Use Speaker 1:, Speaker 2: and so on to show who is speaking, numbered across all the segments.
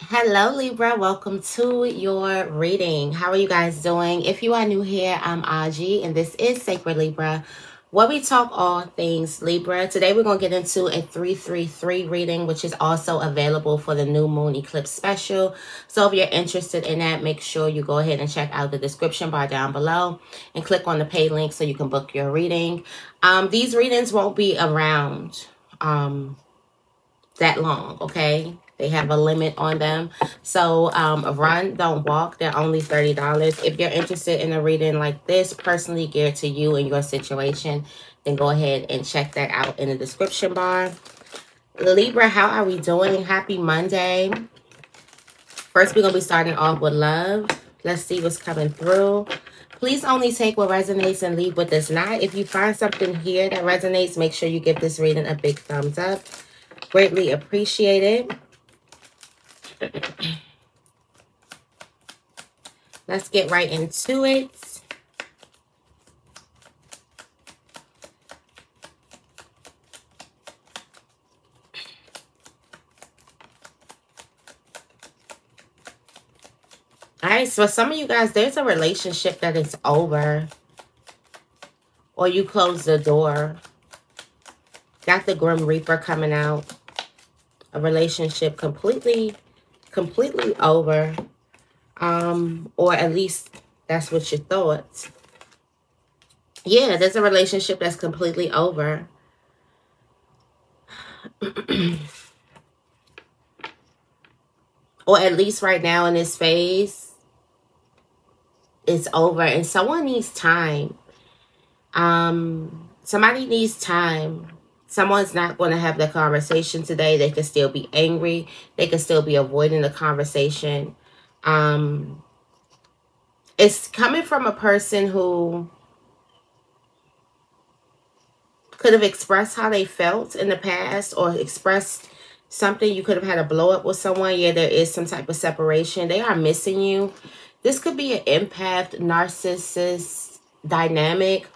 Speaker 1: Hello Libra, welcome to your reading. How are you guys doing? If you are new here, I'm Aji and this is Sacred Libra, where we talk all things Libra. Today we're going to get into a 333 reading, which is also available for the new moon eclipse special. So if you're interested in that, make sure you go ahead and check out the description bar down below and click on the pay link so you can book your reading. These readings won't be around that long, okay? They have a limit on them. So run, don't walk. They're only $30. If you're interested in a reading like this, personally geared to you and your situation, then go ahead and check that out in the description bar. Libra, how are we doing? Happy Monday. First, we're going to be starting off with love. Let's see what's coming through. Please only take what resonates and leave what does not. If you find something here that resonates, make sure you give this reading a big thumbs up. Greatly appreciated. Let's get right into it. All right, so some of you guys, there's a relationship that is over, or you close the door. Got the Grim Reaper coming out. A relationship completely over. Or at least that's what you thought. Yeah, there's a relationship that's completely over. Or at least right now in this phase, it's over. And someone needs time. Somebody needs time. Someone's not going to have the conversation today. They could still be angry. They could still be avoiding the conversation. It's coming from a person who could have expressed how they felt in the past, or expressed something. You could have had a blow up with someone. Yeah, there is some type of separation. They are missing you. This could be an empath, narcissist dynamic.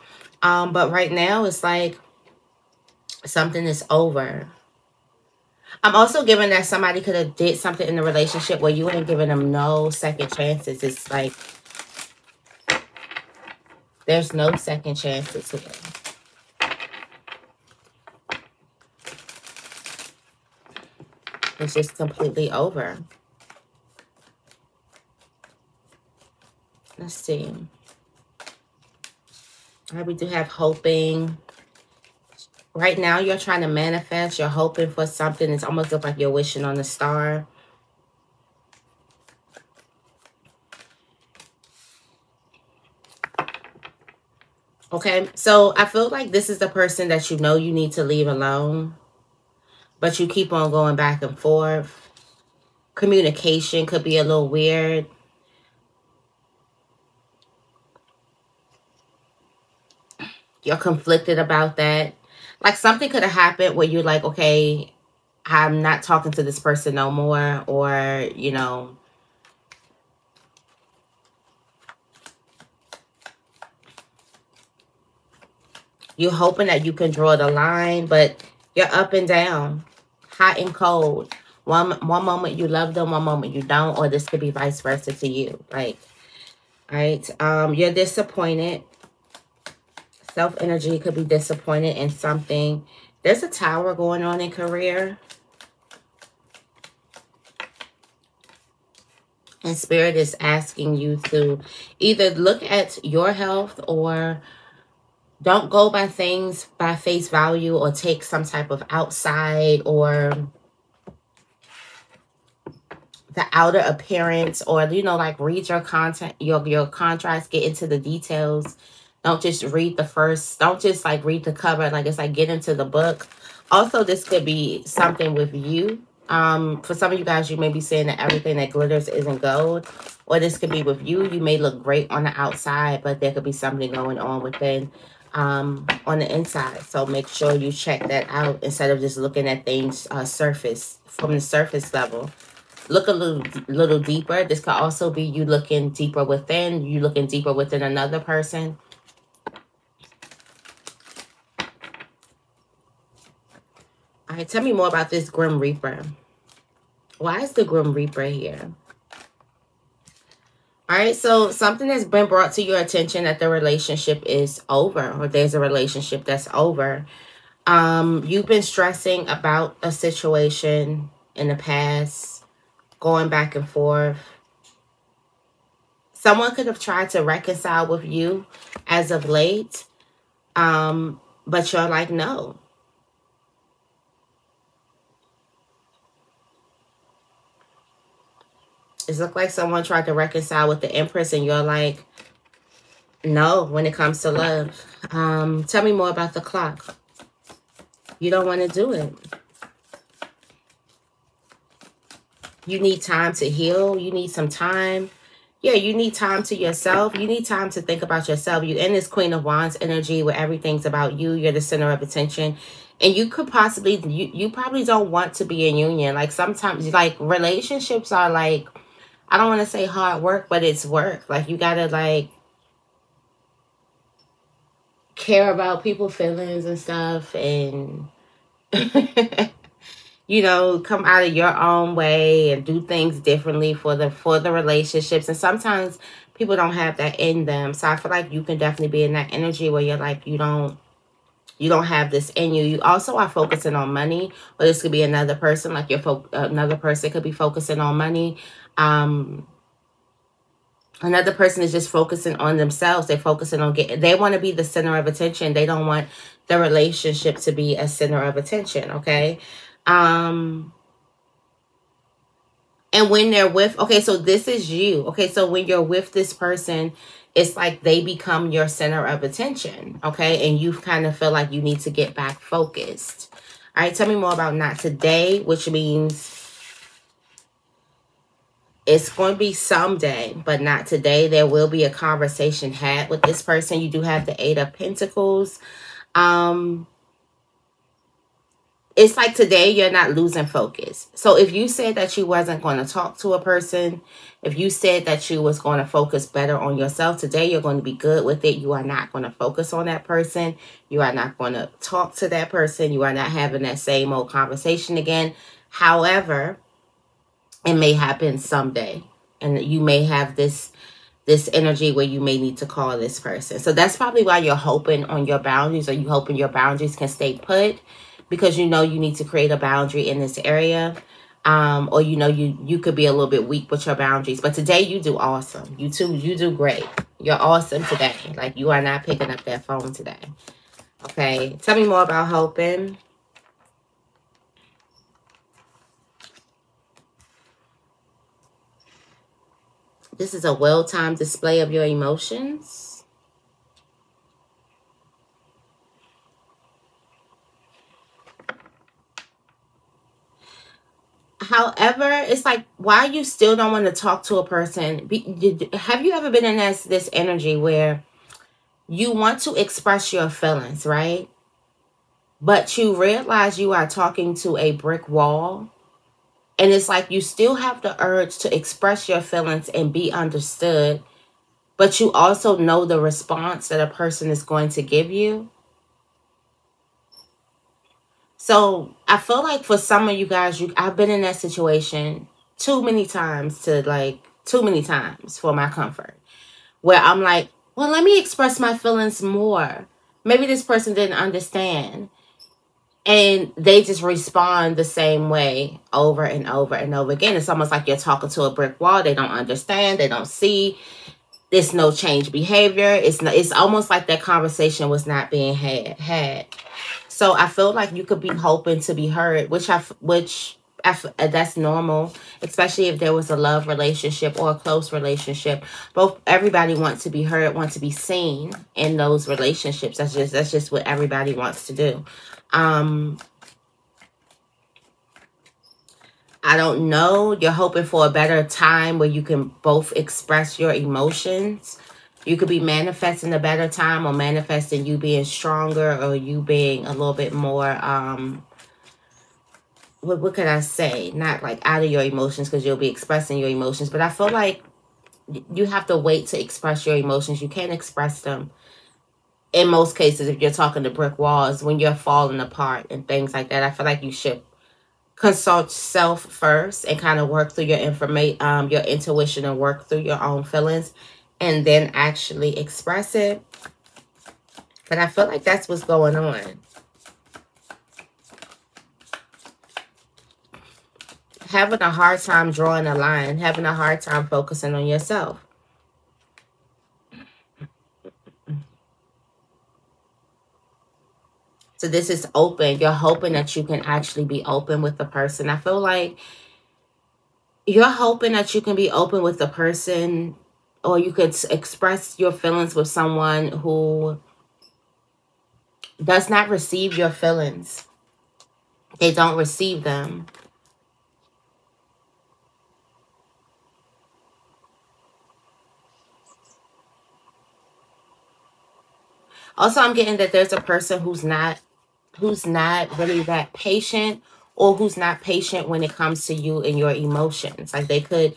Speaker 1: But right now it's like something is over. I'm also giving that somebody could have did something in the relationship where you ain't giving them no second chances. It's like there's no second chances here. It's just completely over. Let's see. All right, we do have hoping. Right now, you're trying to manifest. You're hoping for something. It's almost look like you're wishing on a star. Okay, so I feel like this is the person that you know you need to leave alone, but you keep on going back and forth. Communication could be a little weird. You're conflicted about that. Like something could have happened where you're like, okay, I'm not talking to this person no more, or, you know, you're hoping that you can draw the line, but you're up and down, hot and cold. One moment you love them, one moment you don't, or this could be vice versa to you. Like, all right, you're disappointed. Self-energy could be disappointed in something. There's a tower going on in career. And Spirit is asking you to either look at your health, or don't go by things by face value, or take some type of outside or the outer appearance, or, you know, like read your content, your contracts, get into the details. Don't just read the first, don't just like read the cover. Like, it's like get into the book. Also, this could be something with you. For some of you guys, you may be saying that everything that glitters isn't gold, or this could be with you. You may look great on the outside, but there could be something going on within, on the inside. So make sure you check that out instead of just looking at things surface, from the surface level. Look a little deeper. This could also be you looking deeper within, you looking deeper within another person. All right, tell me more about this Grim Reaper. Why is the Grim Reaper here? All right, so something has been brought to your attention that the relationship is over, or there's a relationship that's over. You've been stressing about a situation in the past, going back and forth. Someone could have tried to reconcile with you as of late, but you're like, no. It looks like someone tried to reconcile with the Empress, and you're like, no, when it comes to love. Tell me more about the clock. You don't want to do it. You need time to heal. You need some time. Yeah, you need time to yourself. You need time to think about yourself. You're in this Queen of Wands energy where everything's about you. You're the center of attention. And you could possibly, you probably don't want to be in union. Like sometimes, like relationships are like, I don't want to say hard work, but it's work. Like you got to like care about people's feelings and stuff. And you know, come out of your own way and do things differently for the relationships. And sometimes people don't have that in them. So I feel like you can definitely be in that energy where you're like, you don't have this in you. You also are focusing on money, or this could be another person. Like another person could be focusing on money. Another person is just focusing on themselves. They're focusing on they want to be the center of attention. They don't want the relationship to be a center of attention. Okay. And when they're with, okay, so this is you. Okay, so when you're with this person, it's like they become your center of attention. Okay, and you kind of feel like you need to get back focused. All right, tell me more about not today, which means it's going to be someday, but not today. There will be a conversation had with this person. You do have the 8 of Pentacles. It's like today you're not losing focus. So if you said that you wasn't going to talk to a person, if you said that you was going to focus better on yourself, today you're going to be good with it. You are not going to focus on that person. You are not going to talk to that person. You are not having that same old conversation again. However, it may happen someday. And you may have this energy where you may need to call this person. So that's probably why you're hoping on your boundaries, or you hoping your boundaries can stay put, because you know you need to create a boundary in this area. Or you know you could be a little bit weak with your boundaries. But today you do awesome. You do great. You're awesome today. Like you are not picking up that phone today. Okay. Tell me more about hoping. This is a well-timed display of your emotions. However, it's like, why you still don't want to talk to a person? Have you ever been in this energy where you want to express your feelings, right? But you realize you are talking to a brick wall. And it's like you still have the urge to express your feelings and be understood. But you also know the response that a person is going to give you. So I feel like for some of you guys, I've been in that situation too many times for my comfort, where I'm like, well, let me express my feelings more. Maybe this person didn't understand. And they just respond the same way over and over and over again. It's almost like you're talking to a brick wall. They don't understand. They don't see. There's no change behavior. It's almost like that conversation was not being had. So I feel like you could be hoping to be heard, which that's normal, especially if there was a love relationship or a close relationship. Everybody wants to be heard, wants to be seen in those relationships. That's just what everybody wants to do. I don't know. You're hoping for a better time where you can both express your emotions. You could be manifesting a better time, or manifesting you being stronger, or you being a little bit more, what can I say? Not like out of your emotions, because you'll be expressing your emotions. But I feel like you have to wait to express your emotions. You can't express them in most cases if you're talking to brick walls, when you're falling apart and things like that. I feel like you should consult self first and kind of work through your information, your intuition, and work through your own feelings, and then actually express it. But I feel like that's what's going on. Having a hard time drawing a line, having a hard time focusing on yourself. So this is open. You're hoping that you can actually be open with the person. I feel like you're hoping that you can be open with the person, or you could express your feelings with someone who does not receive your feelings. They don't receive them. Also, I'm getting that there's a person who's not really that patient, or who's not patient when it comes to you and your emotions. Like they could,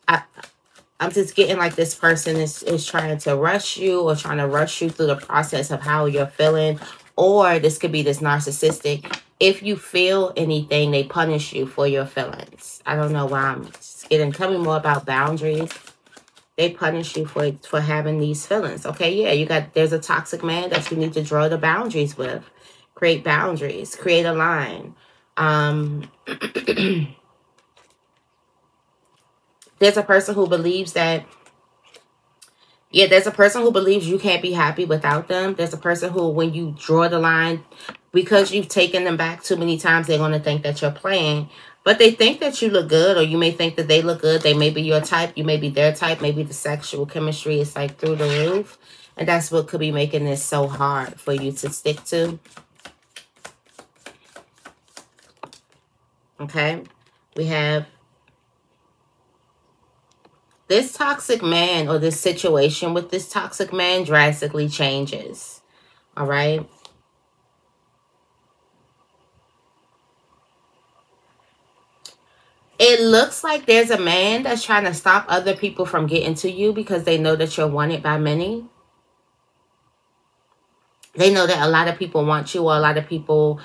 Speaker 1: I'm just getting like this person is trying to rush you, or trying to rush you through the process of how you're feeling. Or this could be this narcissistic. If you feel anything, they punish you for your feelings. I don't know why I'm just getting. Tell me more about boundaries. They punish you for having these feelings. Okay, yeah, there's a toxic man that you need to draw the boundaries with. Create boundaries. Create a line. There's a person who believes that, yeah, there's a person who believes you can't be happy without them. There's a person who, when you draw the line, because you've taken them back too many times, they're going to think that you're playing. But they think that you look good, or you may think that they look good. They may be your type. You may be their type. Maybe the sexual chemistry is like through the roof. And that's what could be making this so hard for you to stick to. Okay. We have this toxic man, or this situation with this toxic man drastically changes. All right. It looks like there's a man that's trying to stop other people from getting to you because they know that you're wanted by many. They know that a lot of people want you, or a lot of people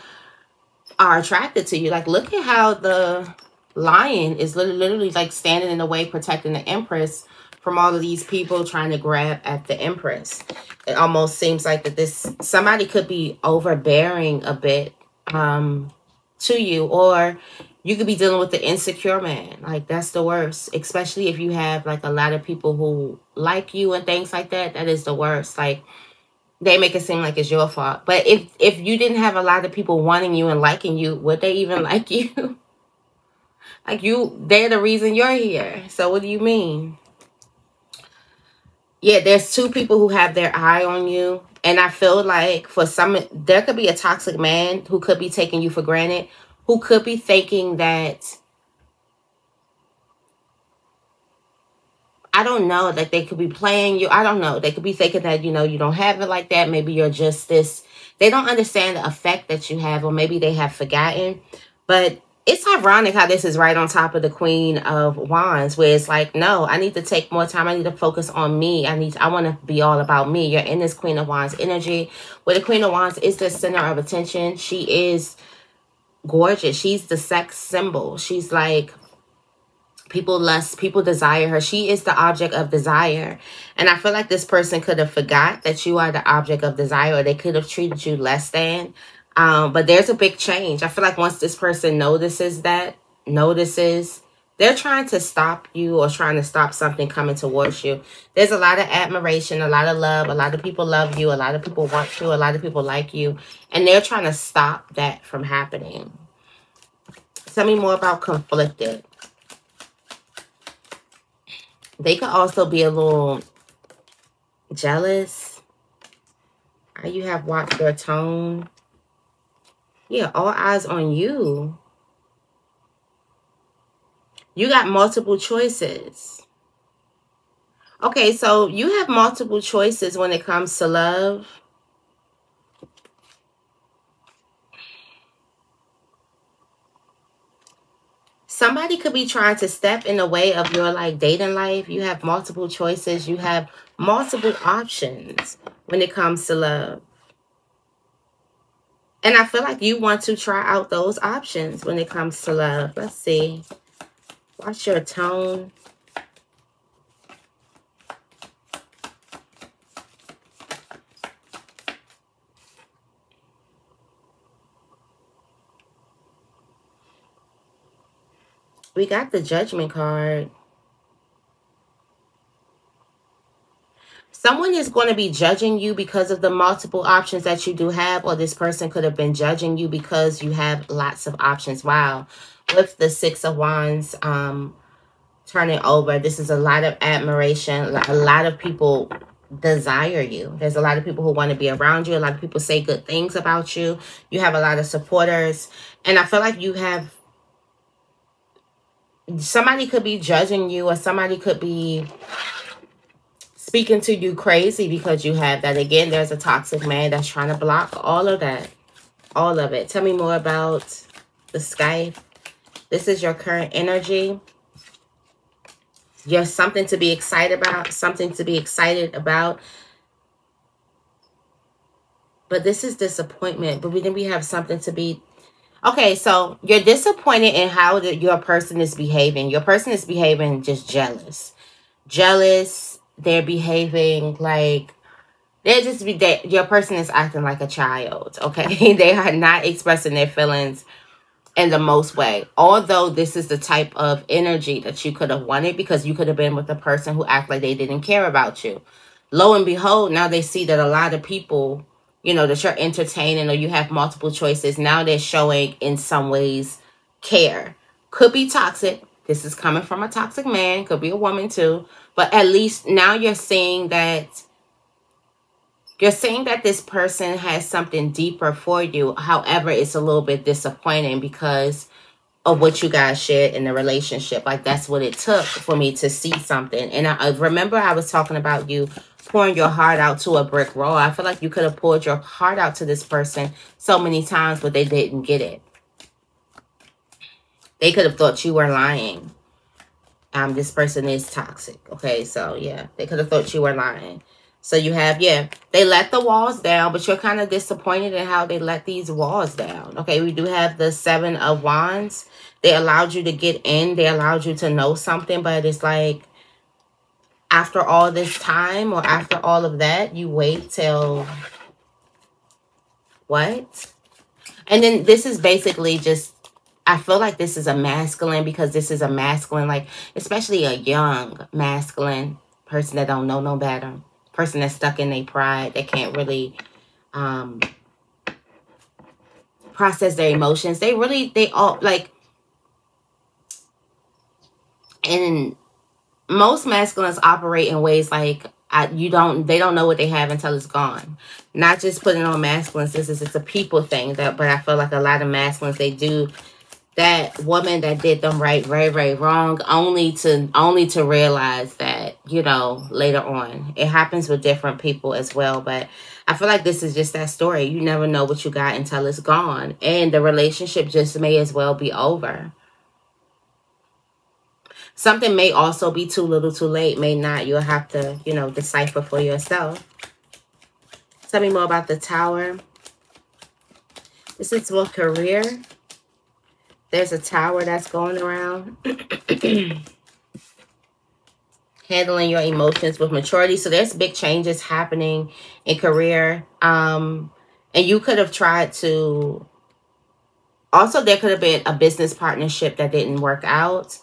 Speaker 1: are attracted to you. Like, look at how the lion is literally like standing in the way, protecting the Empress from all of these people trying to grab at the Empress. It almost seems like that somebody could be overbearing a bit to you, or you could be dealing with the insecure man. Like, that's the worst, especially if you have like a lot of people who like you and things like that. That is the worst. Like, they make it seem like it's your fault. But if you didn't have a lot of people wanting you and liking you, would they even like you? Like, they're the reason you're here. So what do you mean? Yeah, there's two people who have their eye on you. And I feel like for some, there could be a toxic man who could be taking you for granted, who could be thinking that, I don't know, that they could be playing you. I don't know. They could be thinking that, you don't have it like that. Maybe you're just this. They don't understand the effect that you have, or maybe they have forgotten. But it's ironic how this is right on top of the Queen of Wands, where it's like, no, I need to take more time. I need to focus on me. I want to be all about me. You're in this Queen of Wands energy, where the Queen of Wands is the center of attention. She is gorgeous. She's the sex symbol. She's like, people lust, people desire her. She is the object of desire. And I feel like this person could have forgot that you are the object of desire, or they could have treated you less than. But there's a big change. I feel like once this person notices, they're trying to stop you, or trying to stop something coming towards you. There's a lot of admiration, a lot of love. A lot of people love you. A lot of people want you. A lot of people like you. And they're trying to stop that from happening. Tell me more about conflicted. They could also be a little jealous. You have watched your tone. Yeah, all eyes on you. You got multiple choices. Okay, so you have multiple choices when it comes to love. Somebody could be trying to step in the way of your like dating life. You have multiple choices. You have multiple options when it comes to love. And I feel like you want to try out those options when it comes to love. Let's see. Watch your tone. We got the Judgment card. Someone is going to be judging you because of the multiple options that you do have, or this person could have been judging you because you have lots of options. Wow. With the Six of Wands turning over, this is a lot of admiration. A lot of people desire you. There's a lot of people who want to be around you. A lot of people say good things about you. You have a lot of supporters. And I feel like you have, somebody could be judging you, or somebody could be speaking to you crazy because you have that. Again, there's a toxic man that's trying to block all of that. All of it. Tell me more about the Sky. This is your current energy. You're something to be excited about. Something to be excited about. But this is disappointment. But then we have something to be... Okay, so you're disappointed in how your person is behaving. Your person is behaving just jealous. Jealous. They're behaving like... your person is acting like a child, okay? They are not expressing their feelings in the most way. Although this is the type of energy that you could have wanted, because you could have been with a person who act like they didn't care about you. Lo and behold, now they see that a lot of people, you know, that you're entertaining or you have multiple choices. Now they're showing in some ways care. Could be toxic. This is coming from a toxic man. Could be a woman too. But at least now you're seeing that this person has something deeper for you. However, it's a little bit disappointing because of what you guys shared in the relationship. Like, that's what it took for me to see something. And I remember I was talking about you pouring your heart out to a brick wall. I feel like you could have poured your heart out to this person so many times, but they didn't get it. They could have thought you were lying. This person is toxic. Okay, so yeah, they could have thought you were lying. So you have, yeah, they let the walls down, but you're kind of disappointed in how they let these walls down. Okay, we do have the Seven of Wands. They allowed you to get in. They allowed you to know something, but it's like after all this time or after all of that, you wait till what? And then this is basically just, I feel like this is a masculine, because this is a masculine, like especially a young masculine person that don't know no better. Person that's stuck in their pride, that can't really process their emotions. They all like, and most masculines operate in ways like they don't know what they have until it's gone. Not just putting on masculines. It's a people thing, but I feel like a lot of masculines, they do that woman that did them right, very, very wrong, only to realize that, you know, later on. It happens with different people as well, but I feel like this is just that story. You never know what you got until it's gone, and the relationship just may as well be over. Something may also be too little too late, may not. You'll have to, you know, decipher for yourself. Tell me more about the Tower. This is for career. There's a tower that's going around. Handling your emotions with maturity. So there's big changes happening in career. And you could have tried to... Also, there could have been a business partnership that didn't work out.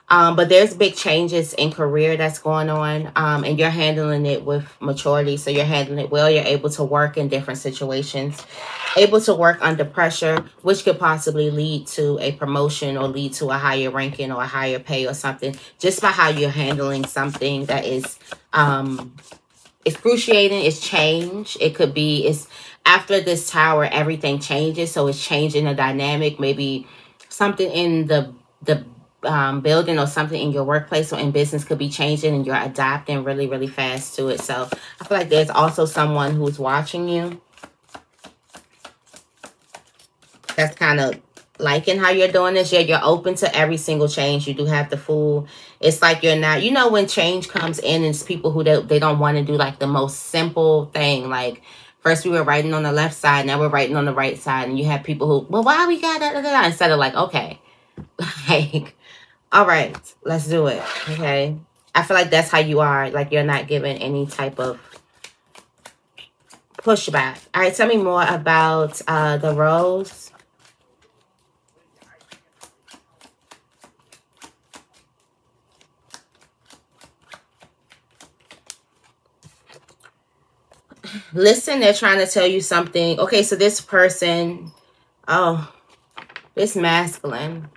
Speaker 1: But there's big changes in career that's going on. And you're handling it with maturity. So you're handling it well. You're able to work in different situations. Able to work under pressure, which could possibly lead to a promotion or lead to a higher ranking or a higher pay or something, just by how you're handling something that is excruciating. It's change. It could be, it's after this tower, everything changes. So it's changing the dynamic. Maybe something in the building or something in your workplace or in business could be changing, and you're adapting really, really fast to it. So I feel like there's also someone who's watching you that's kind of liking how you're doing this. Yeah, you're open to every single change. You do have the Fool. It's like you're not, you know, when change comes in, it's people who they don't want to do like the most simple thing. Like, First we were writing on the left side, now we're writing on the right side. And you have people who, well, why we got that? Instead of like, okay, like, all right, let's do it, okay? I feel like that's how you are. Like, you're not giving any type of pushback. All right, tell me more about the rose. Listen, they're trying to tell you something. Okay, so this person, oh, this masculine,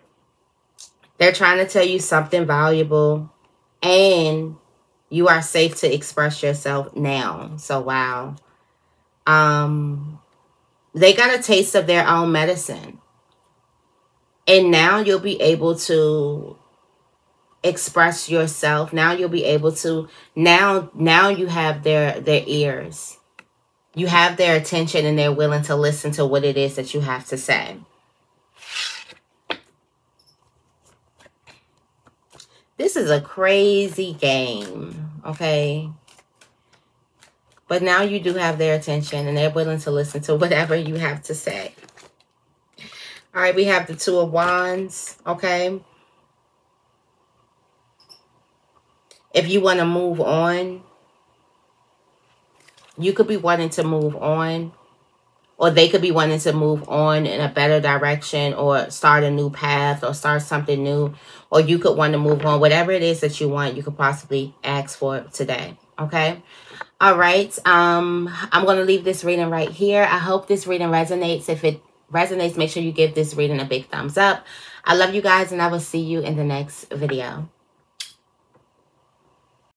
Speaker 1: they're trying to tell you something valuable, and you are safe to express yourself now. So, wow. They got a taste of their own medicine. And now you'll be able to express yourself. Now you'll be able to, now you have their ears. You have their attention, and they're willing to listen to what it is that you have to say. This is a crazy game, okay? But now you do have their attention, and they're willing to listen to whatever you have to say. All right, we have the Two of Wands, okay? If you want to move on, you could be wanting to move on, or they could be wanting to move on in a better direction, or start a new path, or start something new, or you could want to move on. Whatever it is that you want, you could possibly ask for it today, okay? All right, I'm going to leave this reading right here. I hope this reading resonates. If it resonates, make sure you give this reading a big thumbs up. I love you guys, and I will see you in the next video.